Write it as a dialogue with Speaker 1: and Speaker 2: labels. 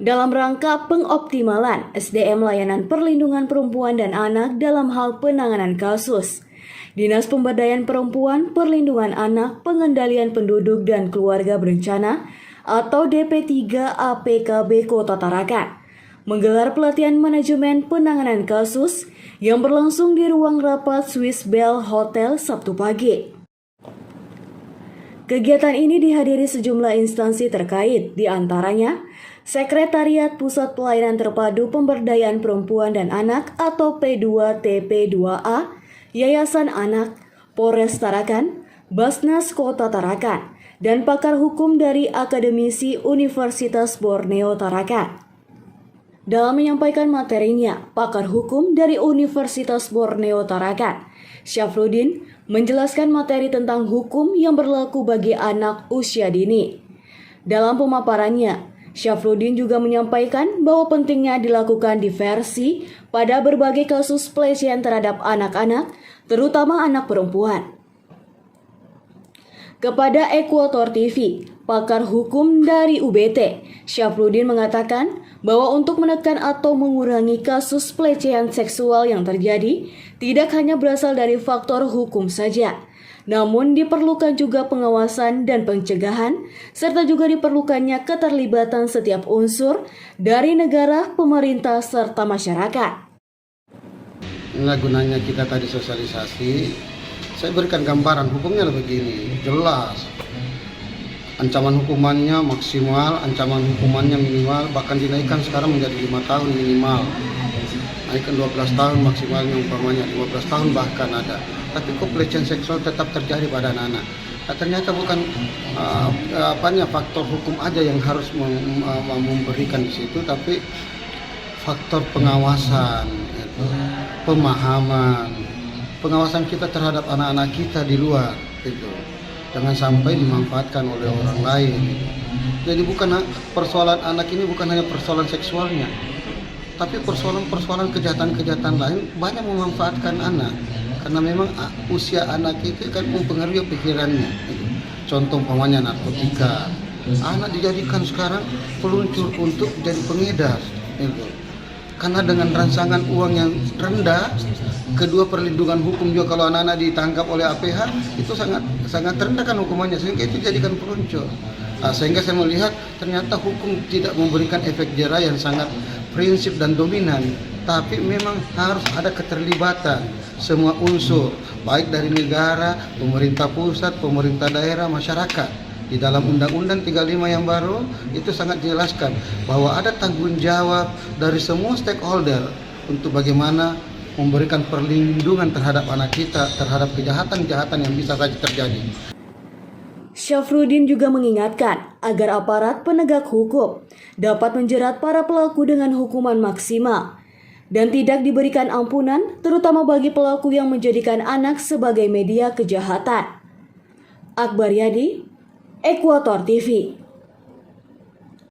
Speaker 1: dalam rangka pengoptimalan SDM layanan perlindungan perempuan dan anak dalam hal penanganan kasus. Dinas Pemberdayaan Perempuan, Perlindungan Anak, Pengendalian Penduduk dan Keluarga Berencana atau DP3 APKB Kota Tarakan menggelar pelatihan manajemen penanganan kasus yang berlangsung di ruang rapat Swiss Bell Hotel Sabtu pagi. Kegiatan ini dihadiri sejumlah instansi terkait, di antaranya Sekretariat Pusat Pelayanan Terpadu Pemberdayaan Perempuan dan Anak atau P2TP2A, Yayasan Anak, Polres Tarakan, Basnas Kota Tarakan, dan pakar hukum dari Akademisi Universitas Borneo Tarakan. Dalam menyampaikan materinya, pakar hukum dari Universitas Borneo Tarakan, Syafruddin, menjelaskan materi tentang hukum yang berlaku bagi anak usia dini. Dalam pemaparannya, Syafruddin juga menyampaikan bahwa pentingnya dilakukan diversi pada berbagai kasus pelecehan terhadap anak-anak, terutama anak perempuan. Kepada Ekuator TV, pakar hukum dari UBT, Syafruddin mengatakan bahwa untuk menekan atau mengurangi kasus pelecehan seksual yang terjadi tidak hanya berasal dari faktor hukum saja, namun diperlukan juga pengawasan dan pencegahan, serta juga diperlukannya keterlibatan setiap unsur dari negara, pemerintah, serta masyarakat.
Speaker 2: Nah, gunanya kita tadi sosialisasi, saya berikan gambaran hukumnya begini, jelas. Ancaman hukumannya maksimal, ancaman hukumannya minimal, bahkan dinaikkan sekarang menjadi 5 tahun minimal. Naikkan 12 tahun maksimalnya, umpamanya 15 tahun bahkan ada. Tapi kok pelecehan seksual tetap terjadi pada anak-anak. Nah, ternyata bukan faktor hukum aja yang harus memberikan di situ, tapi faktor pengawasan, pemahaman, pengawasan kita terhadap anak-anak kita di luar itu. Jangan sampai dimanfaatkan oleh orang lain. Jadi persoalan anak ini bukan hanya persoalan seksualnya, tapi persoalan kejahatan-kejahatan lain banyak memanfaatkan anak. Karena memang usia anak itu kan mempengaruhi pikirannya. Contoh umpamanya narkotika. Anak dijadikan sekarang peluncur untuk jadi pengedar. Karena dengan rangsangan uang yang rendah, kedua perlindungan hukum juga kalau anak-anak ditangkap oleh APH itu sangat rendah kan hukumannya, sehingga itu jadikan peluncur. Sehingga saya melihat ternyata hukum tidak memberikan efek jera yang sangat prinsip dan dominan, tapi memang harus ada keterlibatan semua unsur, baik dari negara, pemerintah pusat, pemerintah daerah, masyarakat. Di dalam Undang-Undang 35 yang baru itu sangat dijelaskan bahwa ada tanggung jawab dari semua stakeholder untuk bagaimana memberikan perlindungan terhadap anak kita terhadap kejahatan-kejahatan yang bisa saja terjadi.
Speaker 1: Syafruddin juga mengingatkan agar aparat penegak hukum dapat menjerat para pelaku dengan hukuman maksimal dan tidak diberikan ampunan, terutama bagi pelaku yang menjadikan anak sebagai media kejahatan. Akbar Yadi, Ekuator TV.